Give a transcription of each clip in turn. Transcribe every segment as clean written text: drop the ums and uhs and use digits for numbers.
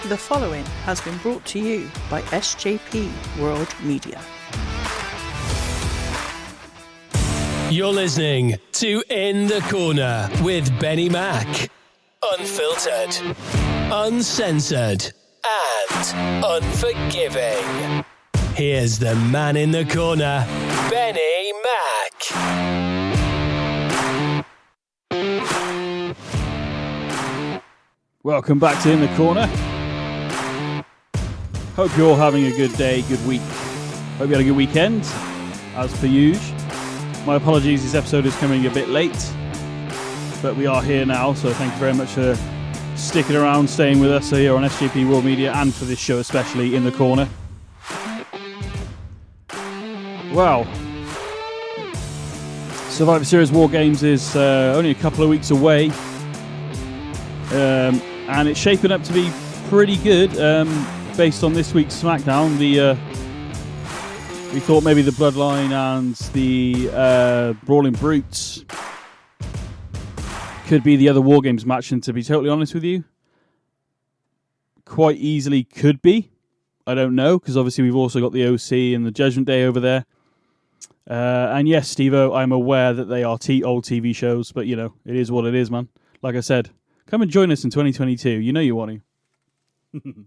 The following has been brought to you by SJP World Media. You're listening to In the Corner with Benny Mac. Unfiltered, uncensored, and unforgiving. Here's the man in the corner, BenNy Mac. Welcome back to In the Corner. Hope you're all having a good day, good week. Hope you had a good weekend, as per usual. My apologies, this episode is coming a bit late, but we are here now, so thank you very much for sticking around, staying with us here on SJP World Media, and for this show especially, In the Corner. Well, Survivor Series Wargames is only a couple of weeks away, and it's shaping up to be pretty good. Based on this week's Smackdown, we thought maybe the Bloodline and the Brawling Brutes could be the other Wargames match, and to be totally honest with you, quite easily could be. I don't know, because obviously we've also got the OC and the Judgment Day over there. And yes, Steve-O, I'm aware that they are old TV shows, but you know, it is what it is, man. Like I said, come and join us in 2022. You know you want to.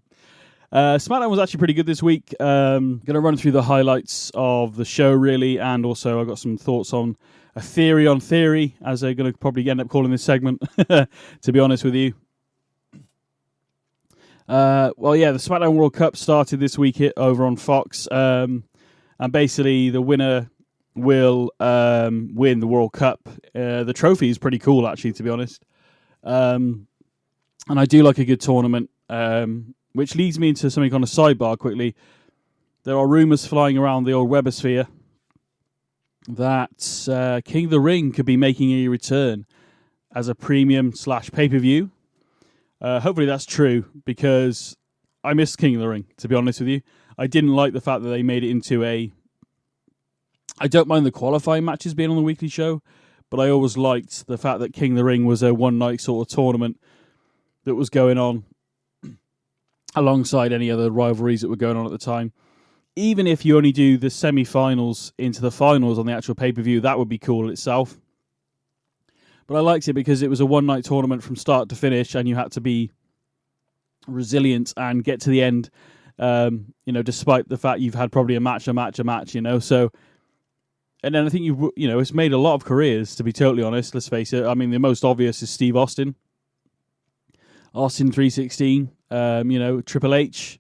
Smackdown was actually pretty good this week. Going to run through the highlights of the show, really, and also I've got some thoughts on a theory on theory, as they're going to probably end up calling this segment, to be honest with you. Well, yeah, the Smackdown World Cup started this week over on Fox, and basically the winner will win the World Cup. The trophy is pretty cool, actually, to be honest. And I do like a good tournament. Which leads me into something on a sidebar quickly. There are rumours flying around the old Webosphere that King of the Ring could be making a return as a premium / pay-per-view. Hopefully that's true, because I missed King of the Ring, to be honest with you. I didn't like the fact that they made it into a... I don't mind the qualifying matches being on the weekly show, but I always liked the fact that King of the Ring was a one-night sort of tournament that was going on alongside any other rivalries that were going on at the time. Even if you only do the semi-finals into the finals on the actual pay-per-view, that would be cool itself. But I liked it because it was a one-night tournament from start to finish, and you had to be resilient and get to the end, despite the fact you've had probably a match, so... And then I think it's made a lot of careers, to be totally honest, let's face it. I mean, the most obvious is Steve Austin. Austin 316, Triple H.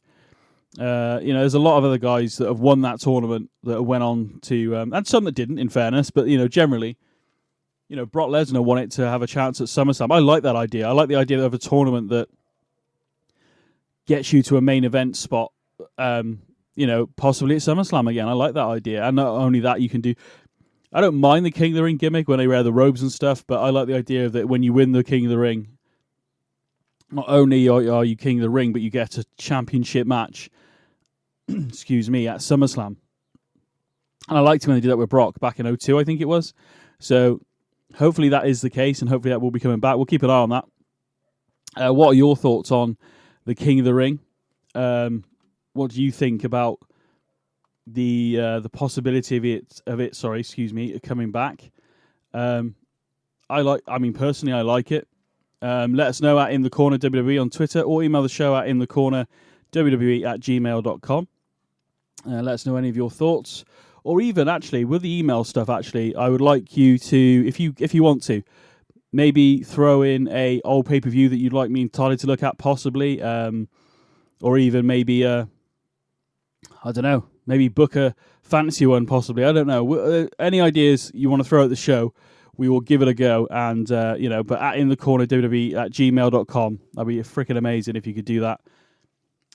There's a lot of other guys that have won that tournament that went on to, and some that didn't, in fairness, but, generally, Brock Lesnar wanted to have a chance at SummerSlam. I like that idea. I like the idea of a tournament that gets you to a main event spot, possibly at SummerSlam again. I like that idea. And not only that, you can do... I don't mind the King of the Ring gimmick when they wear the robes and stuff, but I like the idea of that when you win the King of the Ring, not only are you King of the Ring, but you get a championship match, excuse me, at SummerSlam. And I liked when they did that with Brock back in 2002, I think it was. So hopefully that is the case, and hopefully that will be coming back. We'll keep an eye on that. What are your thoughts on the King of the Ring? What do you think about the possibility of it coming back? Personally, I like it. Let us know at In the Corner WWE on Twitter, or email the show at inthecornerwwe@gmail.com. Let us know any of your thoughts, or even actually with the email stuff. Actually, I would like you to, if you want to, maybe throw in a old pay-per-view that you'd like me and Tyler to look at, possibly, or even maybe I don't know, maybe book a fantasy one, possibly. I don't know. Any ideas you want to throw at the show, we will give it a go. And, but at inthecornerwwe@gmail.com. That'd be freaking amazing if you could do that.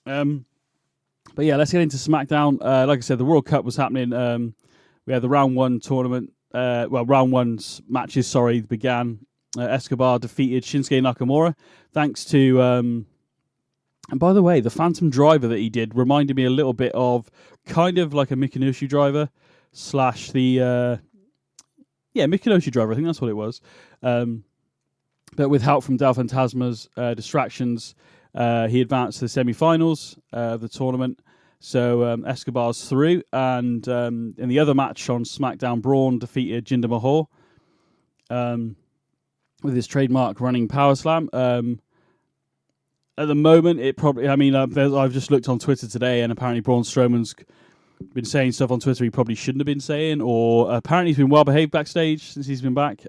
But yeah, let's get into SmackDown. Like I said, the World Cup was happening. We had the round one tournament. Round one's matches, began. Escobar defeated Shinsuke Nakamura. Thanks to... and by the way, the Phantom Driver that he did reminded me a little bit of kind of like a Mikinoshi Driver / the... Mikinoshi Driver, I think that's what it was. But with help from Del Fantasma's distractions, He advanced to the semi-finals of the tournament. So Escobar's through, and in the other match on SmackDown, Braun defeated Jinder Mahal with his trademark running power slam. At the moment, I've just looked on Twitter today, and apparently Braun Strowman's been saying stuff on Twitter he probably shouldn't have been saying, or apparently he's been well behaved backstage since he's been back.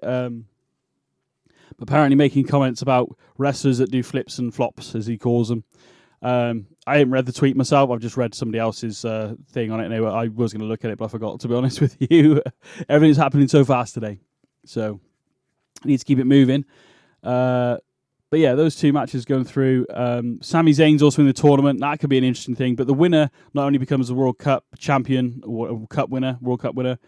Apparently making comments about wrestlers that do flips and flops, as he calls them. I haven't read the tweet myself. I've just read somebody else's thing on it. Anyway, I was going to look at it, but I forgot, to be honest with you. Everything's happening so fast today. So I need to keep it moving. But yeah, those two matches going through. Sami Zayn's also in the tournament. That could be an interesting thing. But the winner not only becomes the World Cup champion, or World Cup winner,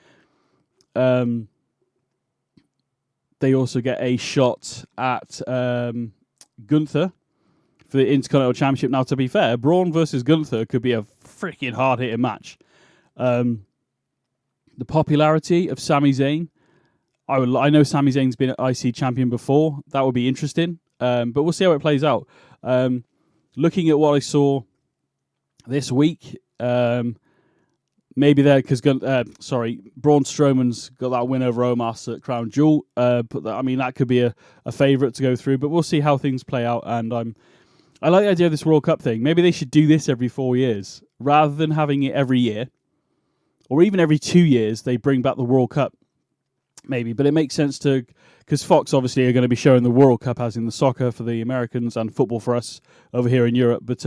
they also get a shot at Gunther for the Intercontinental Championship. Now, to be fair, Braun versus Gunther could be a freaking hard-hitting match. The popularity of Sami Zayn, I know Sami Zayn's been an IC champion before. That would be interesting, but we'll see how it plays out. Looking at what I saw this week, maybe there because Braun Strowman's got that win over Omos at Crown Jewel. But that could be a favourite to go through. But we'll see how things play out. And I like the idea of this World Cup thing. Maybe they should do this every 4 years rather than having it every year, or even every 2 years. They bring back the World Cup, maybe. But it makes sense because Fox obviously are going to be showing the World Cup as in the soccer for the Americans and football for us over here in Europe. But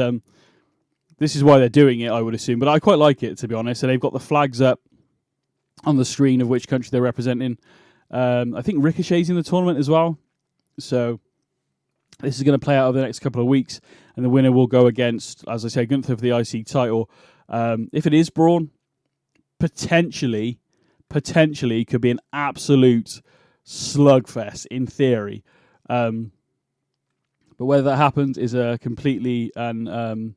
this is why they're doing it, I would assume. But I quite like it, to be honest. And they've got the flags up on the screen of which country they're representing. I think Ricochet's in the tournament as well. So this is going to play out over the next couple of weeks. And the winner will go against, as I say, Gunther for the IC title. If it is Braun, potentially could be an absolute slugfest in theory. But whether that happens is a completely and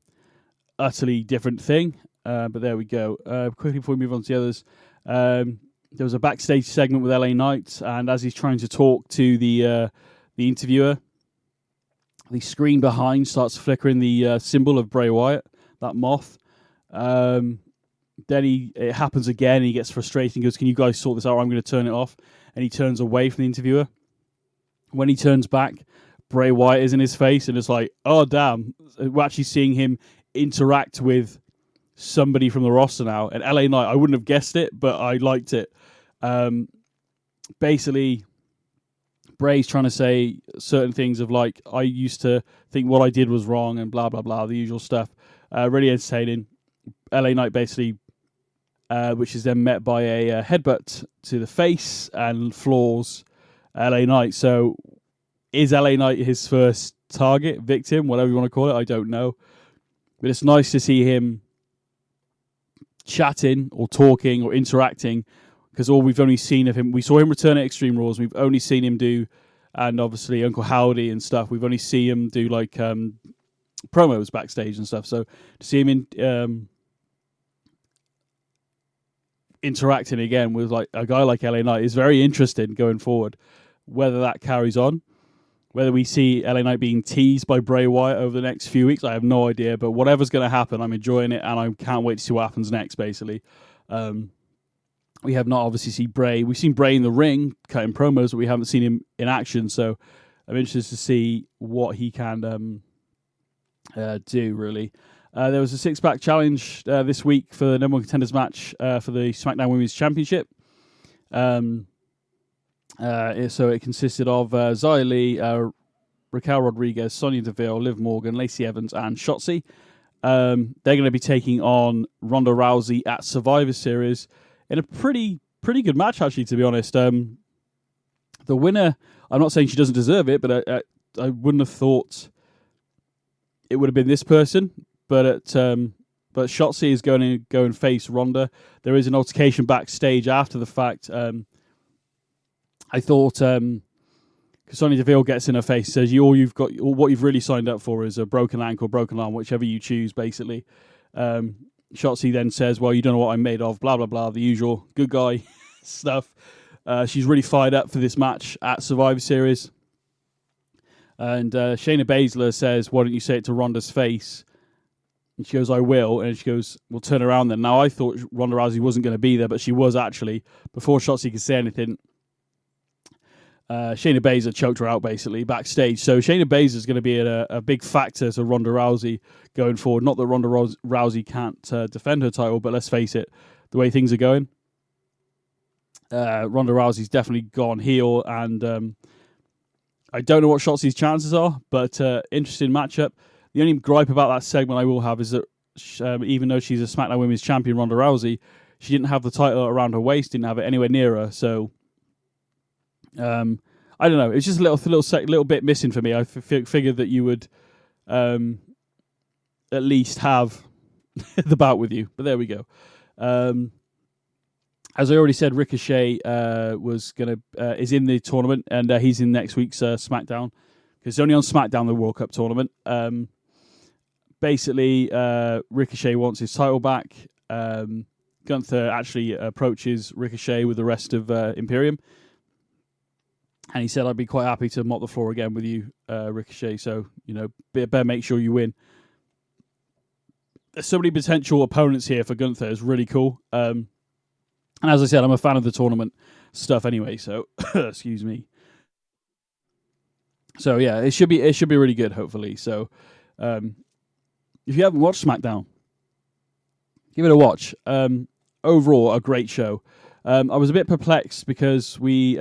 utterly different thing. But there we go. Quickly before we move on to the others, there was a backstage segment with LA Knight, and as he's trying to talk to the interviewer, the screen behind starts flickering the symbol of Bray Wyatt, that moth. Then it happens again, and he gets frustrated and goes, "Can you guys sort this out, or I'm going to turn it off?" And he turns away from the interviewer. When he turns back, Bray Wyatt is in his face, and it's like, oh, damn. We're actually seeing him interact with somebody from the roster now. And LA Knight, I wouldn't have guessed it, but I liked it. Basically, Bray's trying to say certain things of like, I used to think what I did was wrong and blah, blah, blah, the usual stuff. Really entertaining. LA Knight basically, which is then met by a headbutt to the face and floors LA Knight. So is LA Knight his first target, victim, whatever you want to call it? I don't know. But it's nice to see him chatting or talking or interacting, because all we've only seen of him, we saw him return at Extreme Rules, we've only seen him do, and obviously Uncle Howdy and stuff, we've only seen him do like promos backstage and stuff. So to see him in interacting again with like a guy like LA Knight is very interesting going forward. Whether that carries on, whether we see LA Knight being teased by Bray Wyatt over the next few weeks, I have no idea. But whatever's going to happen, I'm enjoying it, and I can't wait to see what happens next, basically. We have not obviously seen Bray. We've seen Bray in the ring, cutting promos, but we haven't seen him in action. So I'm interested to see what he can do, really. There was a six-pack challenge this week for the number one contenders match for the SmackDown Women's Championship. So it consisted of Xia Li, Raquel Rodriguez, Sonya Deville, Liv Morgan, Lacey Evans, and Shotzi. They're going to be taking on Ronda Rousey at Survivor Series in a pretty good match, actually, to be honest. The winner, I'm not saying she doesn't deserve it, but I wouldn't have thought it would have been this person. But Shotzi is going to go and face Ronda. There is an altercation backstage after the fact. I thought Sonya Deville gets in her face, says all what you've really signed up for is a broken ankle, broken arm, whichever you choose, basically. Shotzi then says, well, you don't know what I'm made of, blah, blah, blah, the usual good guy stuff. She's really fired up for this match at Survivor Series. And Shayna Baszler says, "Why don't you say it to Ronda's face?" And she goes, "I will." And she goes, "We'll turn around then." Now, I thought Ronda Rousey wasn't going to be there, but she was actually. Before Shotzi could say anything, Shayna Baszler choked her out basically backstage. So Shayna Baszler is going to be a big factor to Ronda Rousey going forward. Not that Ronda Rousey can't defend her title, but let's face it, the way things are going, Ronda Rousey's definitely gone heel, and I don't know what Shotzi's chances are, but interesting matchup. The only gripe about that segment I will have is that even though she's a SmackDown Women's Champion, Ronda Rousey, she didn't have the title around her waist, didn't have it anywhere near her. So I don't know. It's just a little bit missing for me. I figured that you would at least have the bout with you, but there we go. As I already said, Ricochet is in the tournament, and he's in next week's SmackDown, because it's only on SmackDown the World Cup tournament. Basically, Ricochet wants his title back. Gunther actually approaches Ricochet with the rest of Imperium, and he said, "I'd be quite happy to mop the floor again with you, Ricochet. So better make sure you win." There's so many potential opponents here for Gunther. It's really cool. And as I said, I'm a fan of the tournament stuff anyway. So excuse me. So yeah, it should be really good. Hopefully. So if you haven't watched SmackDown, give it a watch. Overall, a great show. I was a bit perplexed because we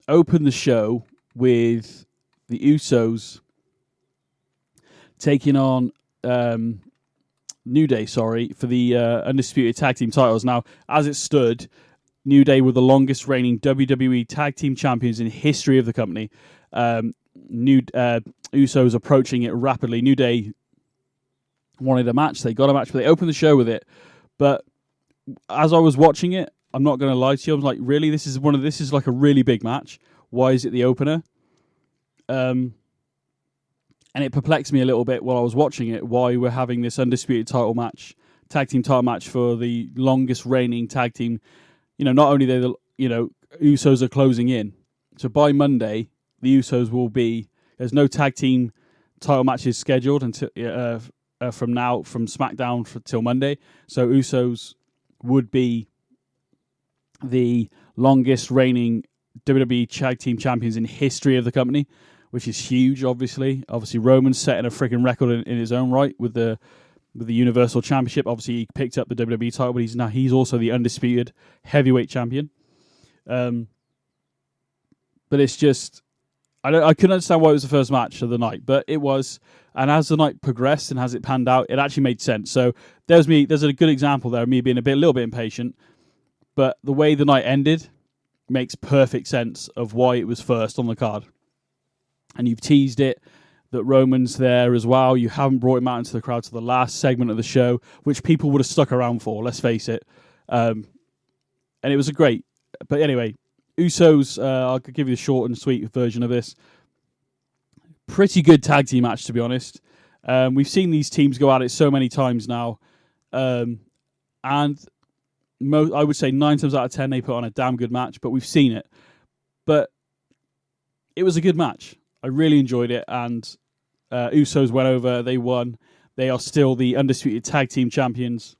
opened the show with the Usos taking on New Day, for the Undisputed Tag Team titles. Now, as it stood, New Day were the longest reigning WWE Tag Team Champions in history of the company. Usos approaching it rapidly. New Day wanted a match. They got a match, but they opened the show with it. But as I was watching it, I'm not going to lie to you, I was like, really? This is like a really big match. Why is it the opener? And it perplexed me a little bit while I was watching it, why we're having this undisputed tag team title match for the longest reigning tag team. Not only Usos are closing in. So by Monday, the Usos will be, there's no tag team title matches scheduled until from SmackDown till Monday. So Usos would be the longest reigning WWE Tag Team Champions in history of the company, which is huge, obviously. Obviously, Roman's setting a freaking record in his own right with the Universal Championship. Obviously, he picked up the WWE title, but he's also the undisputed heavyweight champion. But it's just, I couldn't understand why it was the first match of the night, but it was. And as the night progressed and as it panned out, it actually made sense. So there's a good example there of me being a little bit impatient, but the way the night ended makes perfect sense of why it was first on the card. And you've teased it that Roman's there as well. You haven't brought him out into the crowd to the last segment of the show, which people would have stuck around for, let's face it. And it was a great. But anyway, Usos, I'll give you the short and sweet version of this. Pretty good tag team match, to be honest. We've seen these teams go at it so many times now. And I would say 9 times out of 10 they put on a damn good match, but we've seen it. But it was a good match. I really enjoyed it, and Usos went over. They won. They are still the undisputed tag team champions.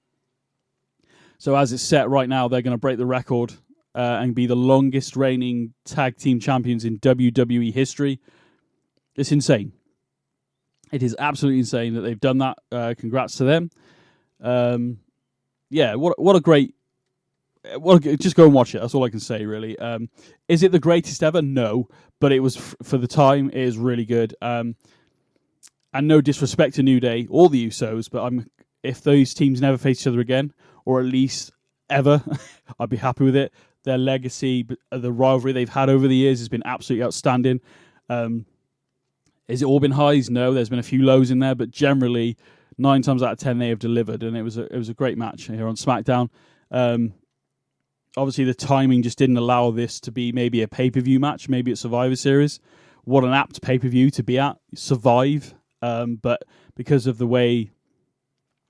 So as it's set right now, they're going to break the record and be the longest reigning tag team champions in WWE history. It's insane. It is absolutely insane that they've done that. Congrats to them. What a great... just go and watch it. That's all I can say, really. Is it the greatest ever? No. But it was, for the time, it is really good. And no disrespect to New Day or the Usos, but if those teams never face each other again, or at least ever, I'd be happy with it. Their legacy, the rivalry they've had over the years has been absolutely outstanding. Has it all been highs? No, there's been a few lows in there, but generally, 9 times out of 10 they have delivered, and it was a great match here on SmackDown. Obviously, the timing just didn't allow this to be maybe a pay-per-view match, maybe at Survivor Series. What an apt pay-per-view to be at, Survive. But because of the way,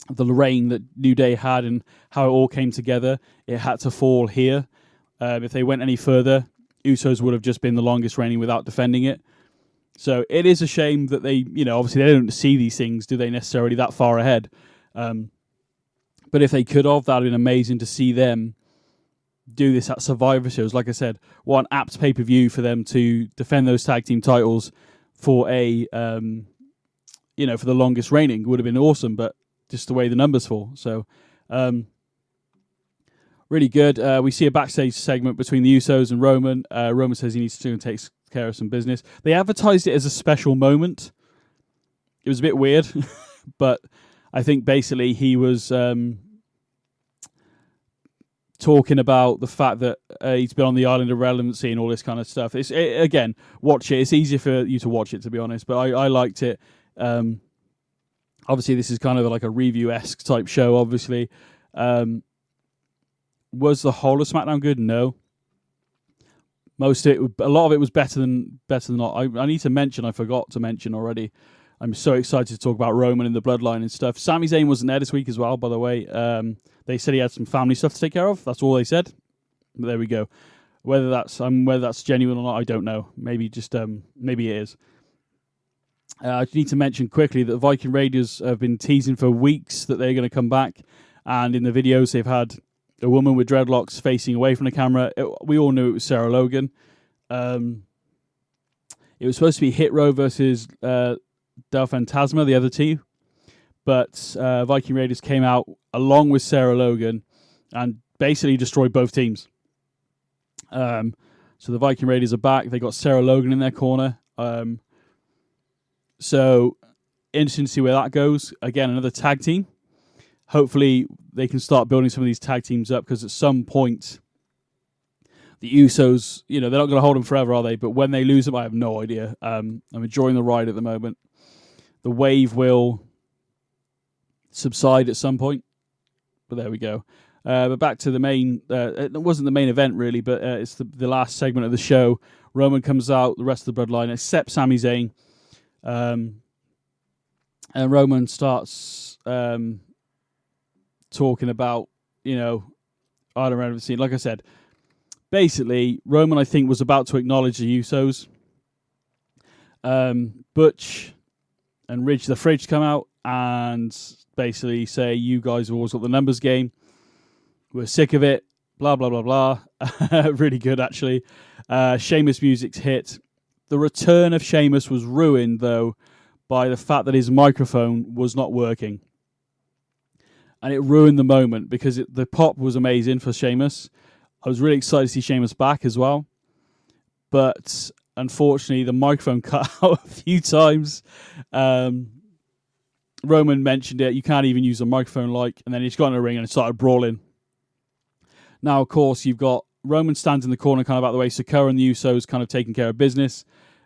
the reign that New Day had and how it all came together, it had to fall here. If they went any further, Usos would have just been the longest reigning without defending it. So it is a shame that they, obviously they don't see these things, do they, necessarily that far ahead? But if they could have, that would have been amazing to see them do this at Survivor Series. Like I said, what an apt pay-per-view for them to defend those tag team titles for a, for the longest reigning would have been awesome, but just the way the numbers fall. So, really good. We see a backstage segment between the Usos and Roman. Roman says he needs to take care of some business. They advertised it as a special moment. It was a bit weird, but I think basically he was talking about the fact that he's been on the Island of Relevancy and all this kind of stuff. Again, watch it. It's easier for you to watch it, to be honest, but I liked it. Obviously, this is kind of like a review-esque type show, obviously. Was the whole of SmackDown good? No. Most of it, a lot of it was better than not. I need to mention, I forgot to mention already. I'm so excited to talk about Roman and the Bloodline and stuff. Sami Zayn wasn't there this week as well, by the way. They said he had some family stuff to take care of. That's all they said. But there we go. Whether that's genuine or not, I don't know. Maybe maybe it is. I need to mention quickly that the Viking Raiders have been teasing for weeks that they're going to come back, and in the videos they've had a woman with dreadlocks facing away from the camera. We all knew it was Sarah Logan. It was supposed to be Hit Row versus Del Fantasma, the other two, but Viking Raiders came out along with Sarah Logan and basically destroyed both teams. So the Viking Raiders are back. They got Sarah Logan in their corner. So interesting to see where that goes. Again, another tag team. Hopefully they can start building some of these tag teams up, because at some point the Usos, they're not going to hold them forever, are they? But when they lose them, I have no idea. I'm enjoying the ride at the moment. The wave will subside at some point, but there we go. But back to the main, it wasn't the main event really, but it's the last segment of the show. Roman comes out, the rest of the Bloodline, except Sami Zayn. And Roman starts talking about, Island Relevancy. Like I said, basically, Roman, I think, was about to acknowledge the Usos. Butch and Ridge the Fridge come out and basically say, you guys have always got the numbers game. We're sick of it. Blah, blah, blah, blah. Really good, actually. Sheamus music's hit. The return of Sheamus was ruined, though, by the fact that his microphone was not working. And it ruined the moment, because the pop was amazing for Sheamus. I was really excited to see Sheamus back as well. But unfortunately, the microphone cut out a few times. Roman mentioned it. You can't even use a microphone and then he just got in a ring and started brawling. Now, of course, you've got Roman stands in the corner kind of out the way. Sakura and the Usos kind of taking care of business.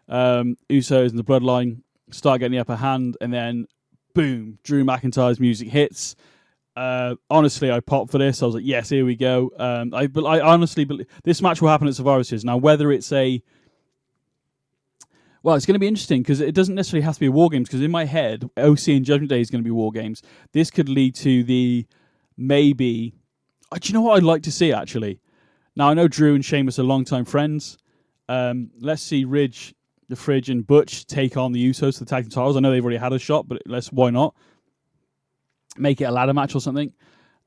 Usos and the Bloodline start getting the upper hand, and then boom, Drew McIntyre's music hits. Honestly, I popped for this. I was like, yes, here we go. I honestly believe this match will happen at Survivor Series. Now, whether it's it's going to be interesting, because it doesn't necessarily have to be a Wargames, because in my head, OC and Judgment Day is going to be Wargames. This could lead to the maybe... do you know what I'd like to see, actually? Now, I know Drew and Sheamus are longtime friends. Let's see Ridge, the Fridge, and Butch take on the Usos for the tag team titles. I know they've already had a shot, but why not? Make it a ladder match or something.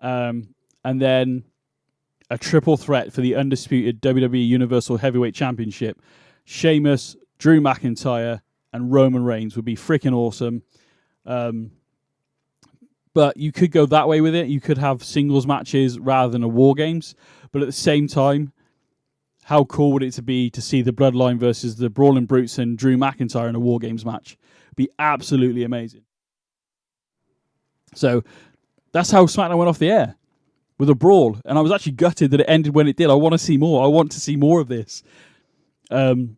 And then a triple threat for the undisputed WWE Universal Heavyweight Championship. Sheamus, Drew McIntyre, and Roman Reigns would be freaking awesome. But you could go that way with it. You could have singles matches rather than a Wargames. But at the same time, how cool would it be to see the Bloodline versus the Brawling Brutes and Drew McIntyre in a Wargames match? It'd be absolutely amazing. So that's how SmackDown went off the air, with a brawl. And I was actually gutted that it ended when it did. I want to see more. I want to see more of this. And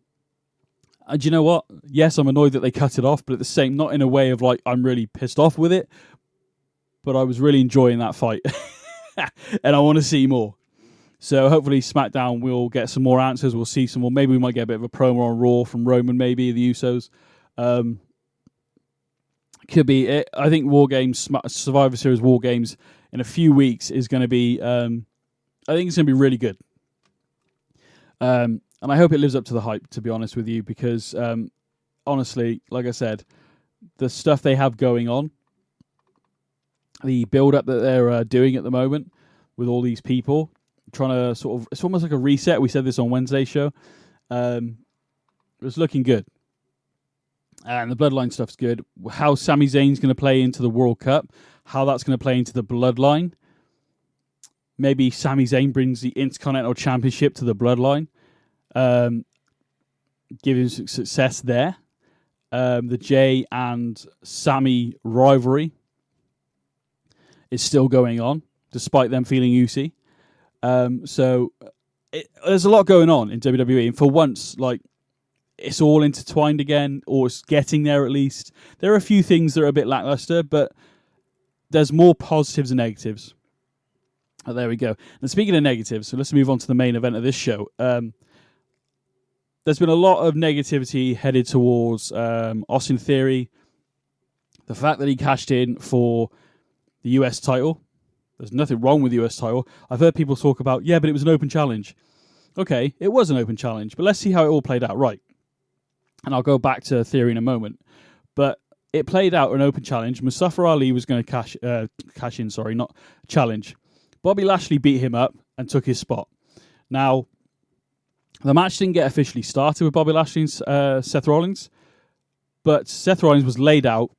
you know what? Yes, I'm annoyed that they cut it off, but at the same, not in a way of like, I'm really pissed off with it, but I was really enjoying that fight. And I want to see more. So hopefully SmackDown will get some more answers. We'll see some more. Maybe we might get a bit of a promo on Raw from Roman, maybe, the Usos. Could be it. I think Wargames, Survivor Series Wargames in a few weeks is going to be, I think it's going to be really good. And I hope it lives up to the hype, to be honest with you, because honestly, like I said, the stuff they have going on, the build-up that they're doing at the moment with all these people, trying to sort of, it's almost like a reset. We said this on Wednesday's show. It's looking good. And the Bloodline stuff's good. How Sami Zayn's going to play into the World Cup, how that's going to play into the Bloodline. Maybe Sami Zayn brings the Intercontinental Championship to the Bloodline. Giving success there. The Jay and Sami rivalry is still going on, despite them feeling UC. There's a lot going on in WWE, and for once, like, it's all intertwined again, or it's getting there at least. There are a few things that are a bit lackluster, but there's more positives than negatives. Oh, there we go. And speaking of negatives, so let's move on to the main event of this show. There's been a lot of negativity headed towards Austin Theory. The fact that he cashed in for the US title. There's nothing wrong with the US title. I've heard people talk about, yeah, but it was an open challenge. Okay, it was an open challenge, but let's see how it all played out. Right. And I'll go back to Theory in a moment. But it played out an open challenge. Mustafa Ali was going to cash in, not challenge. Bobby Lashley beat him up and took his spot. Now, the match didn't get officially started with Bobby Lashley and Seth Rollins, but Seth Rollins was laid out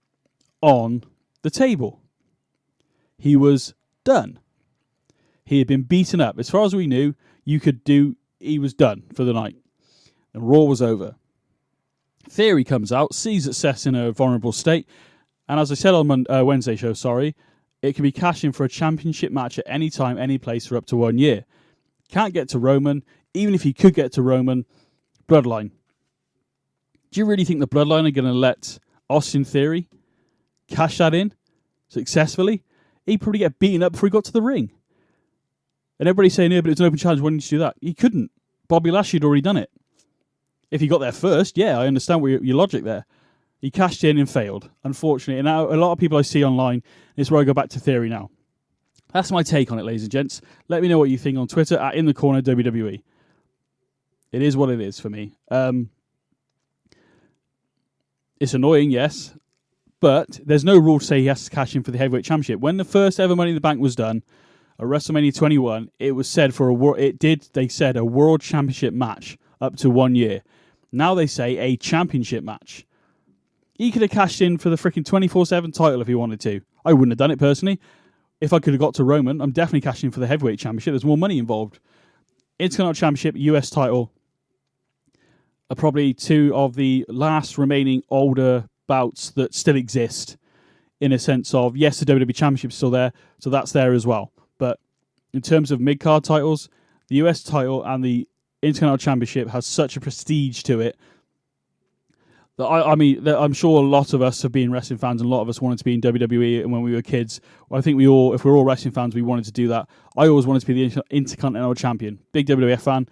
on the table. He was done. He had been beaten up. As far as we knew, he was done for the night. And Raw was over. Theory comes out, sees that Seth's in a vulnerable state, and as I said on Wednesday show, it can be cashed in for a championship match at any time, any place for up to 1 year. Can't get to Roman. Even if he could get to Roman, Bloodline. Do you really think the Bloodline are going to let Austin Theory cash that in successfully? He'd probably get beaten up before he got to the ring. And everybody's saying, yeah, but it's an open challenge. Why didn't you do that? He couldn't. Bobby Lashley had already done it. If he got there first, yeah, I understand your logic there. He cashed in and failed, unfortunately. And now a lot of people I see online, this is where I go back to Theory now. That's my take on it, ladies and gents. Let me know what you think on Twitter at In The Corner WWE. It is what it is for me. It's annoying, yes, but there's no rule to say he has to cash in for the heavyweight championship. When the first ever Money in the Bank was done, at WrestleMania 21, it was said they said a world championship match up to 1 year. Now they say a championship match. He could have cashed in for the freaking 24/7 title if he wanted to. I wouldn't have done it personally. If I could have got to Roman, I'm definitely cashing in for the heavyweight championship. There's more money involved. Intercontinental Championship, US title, are probably two of the last remaining older bouts that still exist, in a sense of, yes, the WWE Championship's still there, so that's there as well. But in terms of mid-card titles, the US title and the Intercontinental Championship has such a prestige to it that I'm sure a lot of us have been wrestling fans, and a lot of us wanted to be in WWE, and when we were kids, I think if we're all wrestling fans, we wanted to do that. I always wanted to be the Intercontinental Champion. Big WWF fan.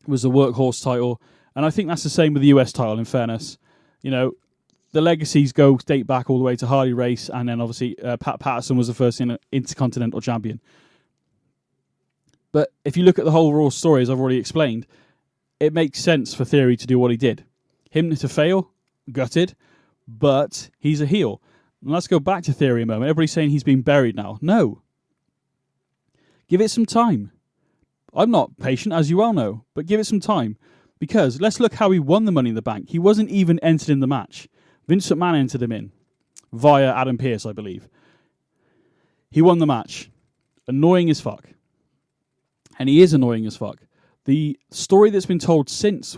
It was the workhorse title, and I think that's the same with the US title, in fairness. You know, the legacies date back all the way to Harley Race, and then obviously Pat Patterson was the first Intercontinental Champion. But if you look at the whole Raw story, as I've already explained, it makes sense for Theory to do what he did. Him to fail, gutted, but he's a heel. And let's go back to Theory a moment. Everybody's saying he's been buried now. No. Give it some time. I'm not patient, as you well know, but give it some time. Because let's look how he won the Money in the Bank. He wasn't even entered in the match. Vince McMahon entered him in via Adam Pearce, I believe. He won the match. Annoying as fuck. And he is annoying as fuck. The story that's been told since,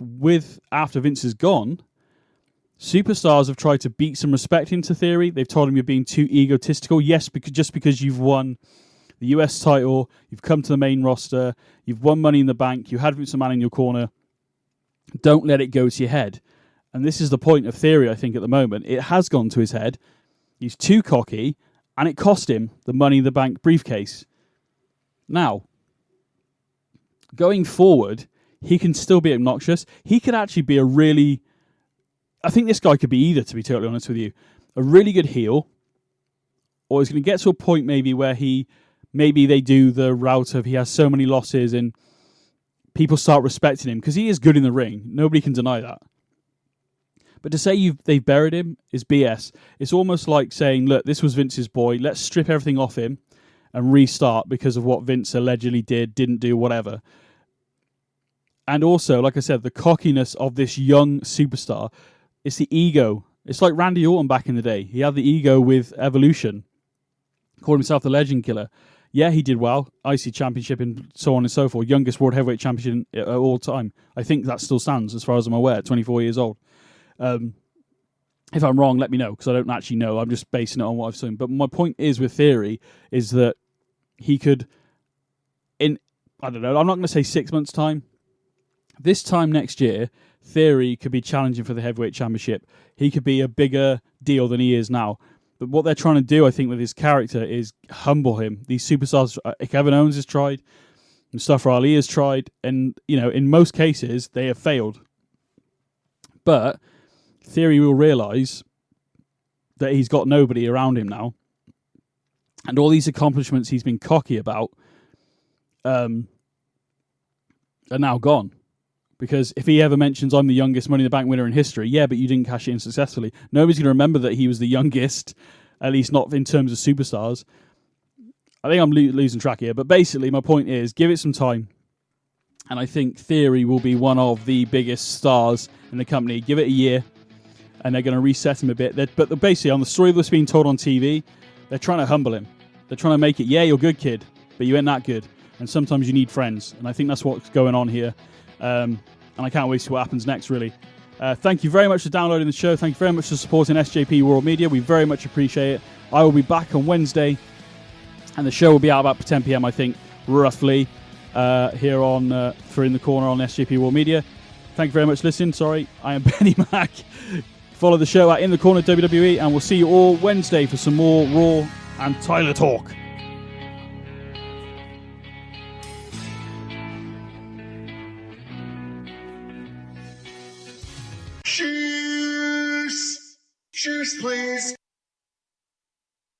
after Vince is gone, superstars have tried to beat some respect into Theory. They've told him you're being too egotistical. Yes, just because you've won the US title, you've come to the main roster, you've won Money in the Bank, you had Vince McMahon in your corner, don't let it go to your head. And this is the point of Theory, I think, at the moment. It has gone to his head. He's too cocky, and it cost him the Money in the Bank briefcase. Now, going forward, he can still be obnoxious. He could actually be I think this guy could be either, to be totally honest with you, a really good heel, or he's going to get to a point maybe where maybe they do the route of he has so many losses and people start respecting him, because he is good in the ring. Nobody can deny that. But to say they've buried him is BS. It's almost like saying, look, this was Vince's boy. Let's strip everything off him and restart because of what Vince allegedly didn't do, whatever. And also, like I said, the cockiness of this young superstar. It's the ego. It's like Randy Orton back in the day. He had the ego with Evolution. Called himself the Legend Killer. Yeah, he did well. IC Championship and so on and so forth. Youngest World Heavyweight Champion at all time. I think that still stands as far as I'm aware. 24 years old. If I'm wrong, let me know, because I don't actually know. I'm just basing it on what I've seen. But my point is with Theory is that he could, I don't know, I'm not going to say 6 months' time. This time next year, Theory could be challenging for the Heavyweight Championship. He could be a bigger deal than he is now. But what they're trying to do, I think, with his character is humble him. These superstars, Kevin Owens has tried, Mustafa Ali has tried, and, in most cases, they have failed. But Theory will realise that he's got nobody around him now. And all these accomplishments he's been cocky about are now gone. Because if he ever mentions, I'm the youngest Money in the Bank winner in history, yeah, but you didn't cash it in successfully. Nobody's going to remember that he was the youngest, at least not in terms of superstars. I think I'm losing track here. But basically, my point is, give it some time. And I think Theory will be one of the biggest stars in the company. Give it a year, and they're going to reset him a bit. But basically, on the story that's being told on TV, they're trying to humble him. They're trying to make it, yeah, you're good, kid, but you ain't that good. And sometimes you need friends. And I think that's what's going on here. And I can't wait to see what happens next, really. Thank you very much for downloading the show. Thank you very much for supporting SJP World Media. We very much appreciate it. I will be back on Wednesday, and the show will be out about 10 p.m, I think, roughly, here on for In the Corner on SJP World Media. Thank you very much for listening. Sorry, I am BenNny Mac. Follow the show at In the Corner WWE, and we'll see you all Wednesday for some more Raw and Tyler talk. Cheers! Cheers, please.